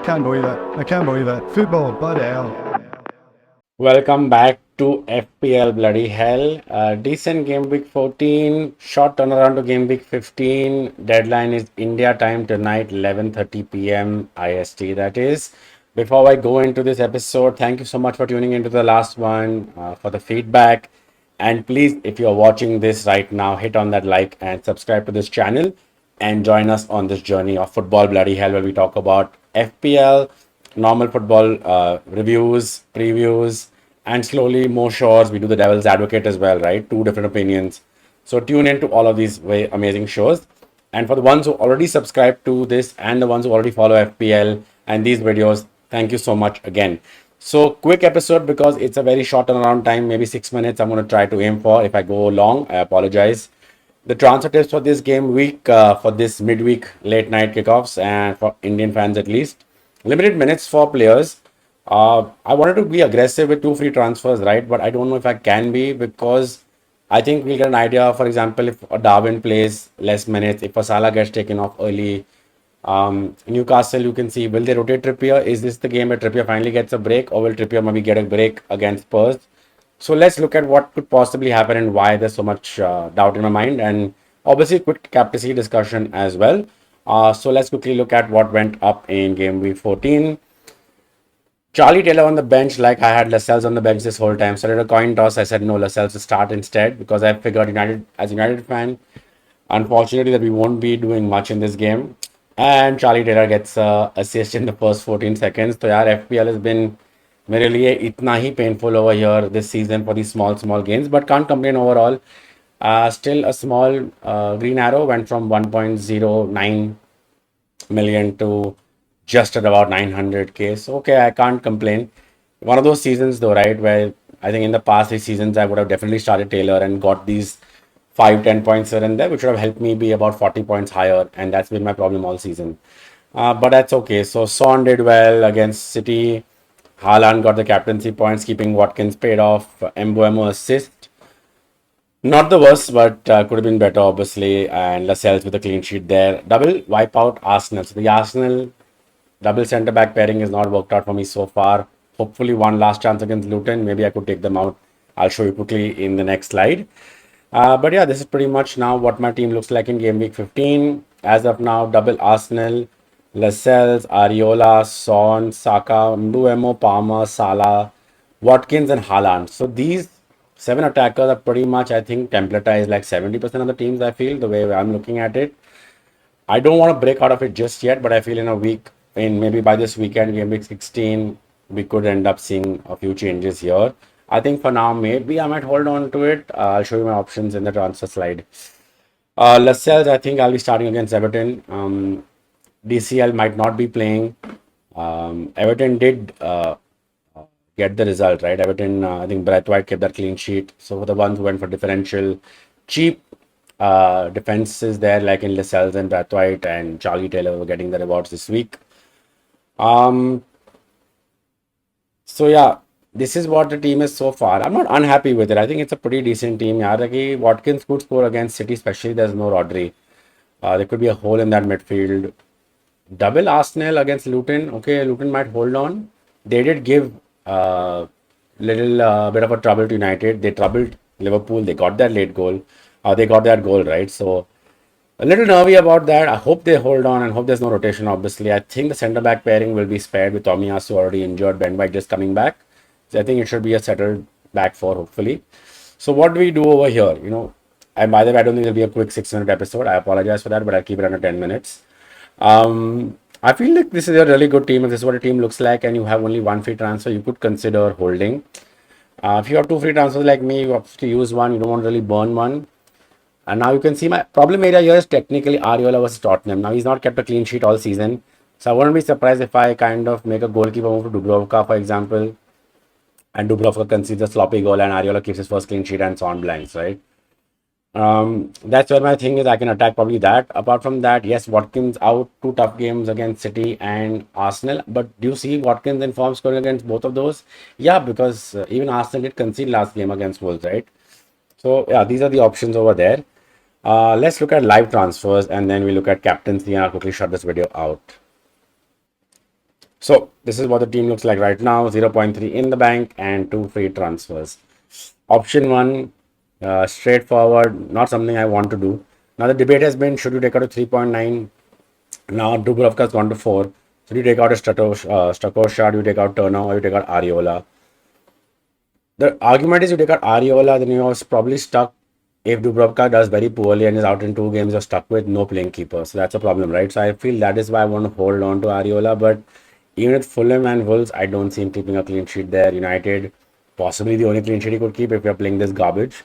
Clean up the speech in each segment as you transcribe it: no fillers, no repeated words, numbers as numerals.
can't believe it. I can't believe it. Football, bloody hell. Welcome back to FPL Bloody Hell. Decent game week 14, short turnaround to game week 15. Deadline is India time tonight, 11:30 p.m. IST. That is. Before I go into this episode, thank you so much for tuning into the last one, for the feedback. And please, if you're watching this right now, hit on that like and subscribe to this channel and join us on this journey of Football Bloody Hell where we talk about FPL, normal football reviews, previews, and slowly more shows. We do the devil's advocate as well, right? Two different opinions. So tune into all of these very amazing shows. And for the ones who already subscribe to this and the ones who already follow FPL and these videos, thank you so much again. So quick episode because it's a very short turnaround time, maybe 6 minutes. I'm going to try to aim for. If I go long, I apologize. The transfer tips for this game week, for this midweek late night kickoffs, and for Indian fans at least. Limited minutes for players. I wanted to be aggressive with two free transfers, right? But I don't know if I can be because I think we'll get an idea. For example, if a Darwin plays less minutes, if a Salah gets taken off early, Newcastle, you can see, will they rotate Trippier? Is this the game where Trippier finally gets a break, or will Trippier maybe get a break against Spurs? So let's look at what could possibly happen and why there's so much doubt in my mind, and obviously quick captaincy discussion as well. So let's quickly look at what went up in game week 14. Charlie Taylor on the bench, like I had Lascelles on the bench this whole time. So I did a coin toss. I said no, Lascelles to start instead because I figured United, as a United fan, unfortunately that we won't be doing much in this game. And Charlie Taylor gets assist in the first 14 seconds. So yeah, FPL has been मेरे लिए इतना ही painful over here this season for these small gains, but can't complain overall. Still a small green arrow went from 1.09 million to just at about 900k. So okay, I can't complain. One of those seasons though, right, where I think in the past 3 seasons I would have definitely started Taylor and got these 5-10 points here and there, which would have helped me be about 40 points higher, and that's been my problem all season. But that's okay. So Son did well against City. Haaland got the captaincy points, keeping Watkins paid off. Mbuemo assist. Not the worst, but could have been better, obviously. And Lascelles with a clean sheet there. Double wipe out Arsenal. So the Arsenal double centre back pairing has not worked out for me so far. Hopefully, one last chance against Luton. Maybe I could take them out. I'll show you quickly in the next slide. But yeah, this is pretty much now what my team looks like in game week 15. As of now, double Arsenal, Lascelles, Areola, Son, Saka, Mbuemo, Palmer, Salah, Watkins, and Haaland. So these 7 attackers are pretty much, I think, templatized like 70% of the teams, I feel, the way I'm looking at it. I don't want to break out of it just yet, but I feel in a week, in maybe by this weekend, game week 16, we could end up seeing a few changes here. I think for now, maybe I might hold on to it. I'll show you my options in the transfer slide. Lascelles, I think I'll be starting against Everton. DCL might not be playing. Everton did get the result, right? Everton, I think Braithwaite kept that clean sheet. So for the ones who went for differential, cheap defenses there, like in Lascelles and Braithwaite and Charlie Taylor were getting the rewards this week. Um, so yeah, this is what the team is so far. I'm not unhappy with it. I think it's a pretty decent team. Yeah, like Watkins could score against City, especially there's no Rodri. There could be a hole in that midfield. Double Arsenal against Luton. Okay, Luton might hold on. They did give little bit of a trouble to United. They troubled Liverpool. They got that late goal. They got that goal, right? So a little nervy about that. I hope they hold on and hope there's no rotation, obviously. I think the centre back pairing will be spared with Tomiyasu already injured, Ben White just coming back. So I think it should be a settled back four, hopefully. So what do we do over here? And by the way, I don't think it'll be a quick 6 minute episode. I apologize for that, but I'll keep it under 10 minutes. I feel like this is a really good team. If this is what a team looks like and you have only one free transfer, you could consider holding. If you have two free transfers like me, you have to use one. You don't want to really burn one. And now you can see my problem area here is technically Areola versus Tottenham. Now he's not kept a clean sheet all season. So I wouldn't be surprised if I kind of make a goalkeeper move to Dubrovka, for example. And Dubrovka concedes a sloppy goal and Areola keeps his first clean sheet and Son blanks, right? That's where my thing is. I can attack probably that. Apart from that, yes, Watkins out 2 tough games against City and Arsenal. But do you see Watkins in form scoring against both of those? Yeah, because even Arsenal did concede last game against Wolves, right? So yeah, these are the options over there. Let's look at live transfers and then we look at captaincy and I'll quickly shut this video out. So this is what the team looks like right now: 0.3 in the bank and 2 free transfers. Option one, straightforward, not something I want to do. Now the debate has been: should you take out a 3.9? Now Dubrovka's gone to 4. Should you take out a Stucco shot? You take out Turner, or you take out Ariola? The argument is you take out Ariola, then you're probably stuck. If Dubrovka does very poorly and is out in 2 games, you're stuck with no playing keeper. So that's a problem, right? So I feel that is why I want to hold on to Ariola. But even with Fulham and Wolves, I don't see him keeping a clean sheet there. United, possibly the only clean sheet he could keep if you're playing this garbage.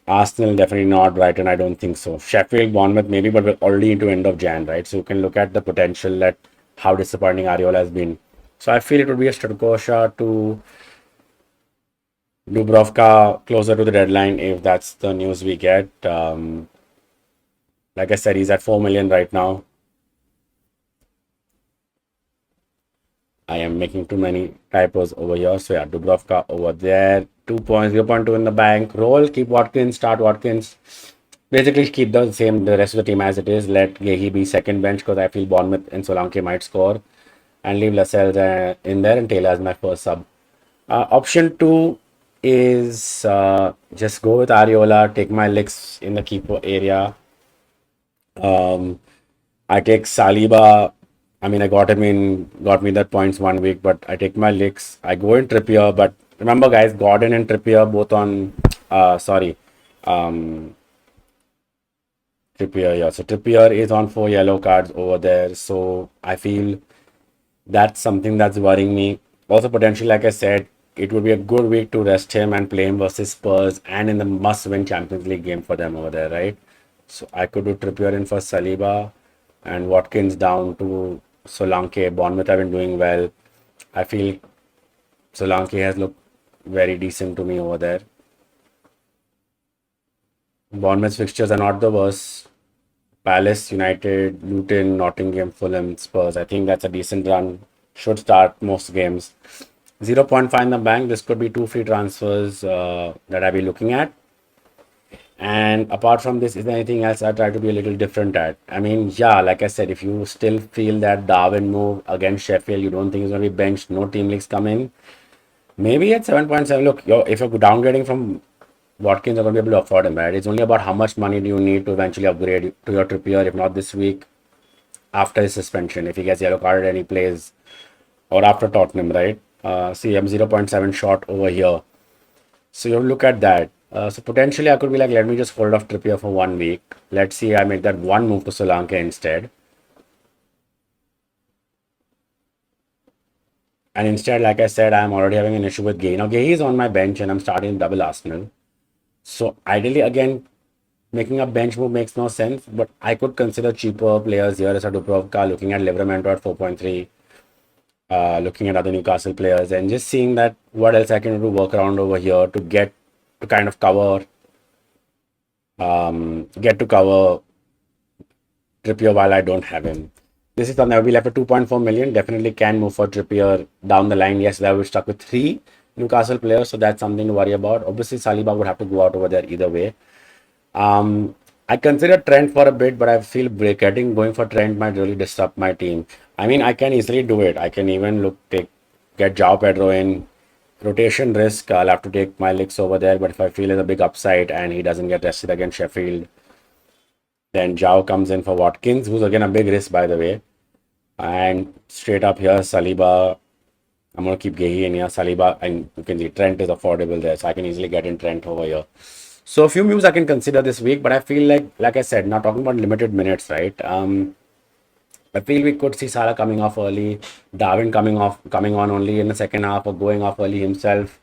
Arsenal, definitely not. Brighton, I don't think so. Sheffield, Bournemouth, maybe, but we're already into end of Jan, right? So you can look at the potential that how disappointing Ariola has been. So I feel it would be a Strakosha to Dubrovka closer to the deadline if that's the news we get. Like I said, he's at 4 million right now. I am making too many typos over here. So yeah, Dubrovka over there. 2 points, 0.2 in the bank. Roll, keep Watkins, start Watkins. Basically keep the rest of the team as it is. Let Gehi be second bench because I feel Bournemouth and Solanke might score. And leave Lascelles in there and Taylor as my first sub. Option two is just go with Ariola, take my licks in the keeper area. I take Saliba. I mean, I got me that points 1 week, but I take my licks. I go in Trippier, but remember, guys, Gordon and Trippier both on, um, Trippier, yeah. So Trippier is on 4 yellow cards over there. So I feel that's something that's worrying me. Also, potentially, like I said, it would be a good week to rest him and play him versus Spurs and in the must-win Champions League game for them over there, right? So I could do Trippier in for Saliba and Watkins down to Solanke. Bournemouth have been doing well. I feel Solanke has looked very decent to me over there. Bournemouth's fixtures are not the worst. Palace, United, Luton, Nottingham, Fulham, Spurs. I think that's a decent run. Should start most games. 0.5 in the bank. This could be 2 free transfers that I'll be looking at. And apart from this, is there anything else I try to be a little different at? I mean, yeah, like I said, if you still feel that Darwin move against Sheffield, you don't think he's going to be benched, no team leagues come in, maybe at 7.7. Look, if you're downgrading from Watkins, you're going to be able to afford him, right? It's only about how much money do you need to eventually upgrade to your Trippier, if not this week, after his suspension, if he gets yellow carded and he plays, or after Tottenham, right? See, I'm 0.7 short over here. So you look at that. So potentially I could be like, let me just hold off Trippier for 1 week. Let's see, I make that one move to Solanke instead. And instead, like I said, I'm already having an issue with Gay. Now, Gay is on my bench and I'm starting double Arsenal. So ideally, again, making a bench move makes no sense, but I could consider cheaper players here as a Dubrovka, looking at Livramento at 4.3, looking at other Newcastle players, and just seeing that what else I can do work around over here to get to kind of cover Trippier while I don't have him. This is something I will be left with 2.4 million. Definitely can move for Trippier down the line. Yes, I will stuck with 3 Newcastle players, so that's something to worry about. Obviously, Saliba would have to go out over there either way. I consider Trent for a bit, but I feel going for Trent might really disrupt my team. I mean, I can easily do it. I can even get João Pedro in. Rotation risk, I'll have to take my licks over there, but if I feel there's a big upside and he doesn't get rested against Sheffield, then João comes in for Watkins, who's again a big risk, by the way. And straight up here, Saliba. I'm going to keep Gehi in here. Saliba, and you can see Trent is affordable there, so I can easily get in Trent over here. So a few moves I can consider this week, but I feel like I said, not talking about limited minutes, right? I feel we could see Salah coming off early, Darwin coming on only in the second half, or going off early himself.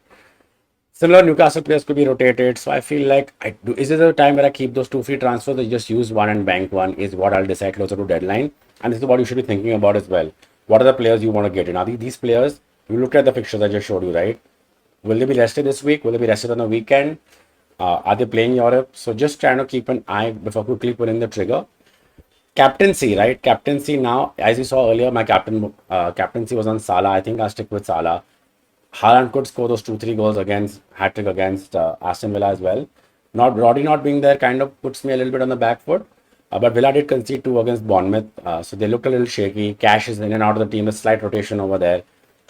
Similar Newcastle players could be rotated. So I feel like is this a time where I keep those 2 free transfers or just use one and bank one is what I'll decide closer to deadline. And this is what you should be thinking about as well. What are the players you want to get in? Are these players? You looked at the fixtures I just showed you, right? Will they be rested this week? Will they be rested on the weekend? Are they playing Europe? So just trying to keep an eye before quickly putting the trigger. Captaincy, right? Captaincy now, as you saw earlier, my captaincy was on Salah. I think I'll stick with Salah. Haaland could score those 2-3 goals against hat-trick against Aston Villa as well. Not Roddy not being there kind of puts me a little bit on the back foot. But Villa did concede 2 against Bournemouth, so they looked a little shaky. Cash is in and out of the team, a slight rotation over there.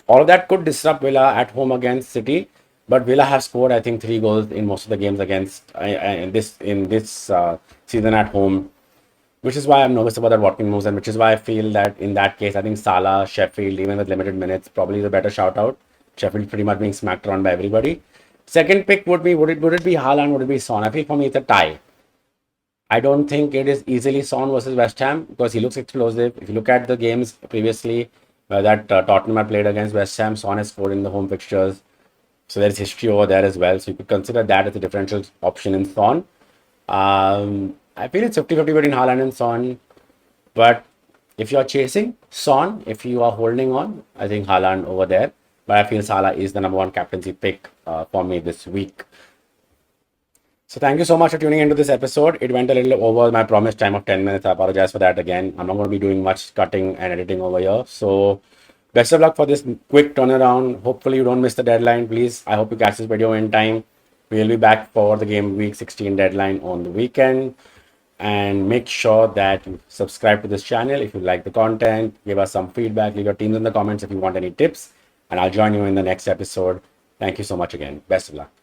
All of that could disrupt Villa at home against City, but Villa have scored, I think, 3 goals in most of the games against in this season at home, which is why I'm nervous about that Watkins moves, and which is why I feel that in that case, I think Salah, Sheffield, even with limited minutes, probably is a better shout out. Sheffield pretty much being smacked around by everybody. Second pick would be would it be Haaland? Would it be Son? I think for me it's a tie. I don't think it is easily Son versus West Ham because he looks explosive. If you look at the games previously that Tottenham had played against West Ham, Son has scored in the home fixtures. So there's history over there as well. So you could consider that as a differential option in Son. I feel it's 50-50 between Haaland and Son. But if you're chasing Son, if you are holding on, I think Haaland over there. But I feel Salah is the number one captaincy pick for me this week. So thank you so much for tuning into this episode. It went a little over my promised time of 10 minutes. I apologize for that again. I'm not going to be doing much cutting and editing over here. So best of luck for this quick turnaround. Hopefully you don't miss the deadline, please. I hope you catch this video in time. We'll be back for the game week 16 deadline on the weekend. And make sure that you subscribe to this channel if you like the content. Give us some feedback. Leave your teams in the comments if you want any tips. And I'll join you in the next episode. Thank you so much again. Best of luck.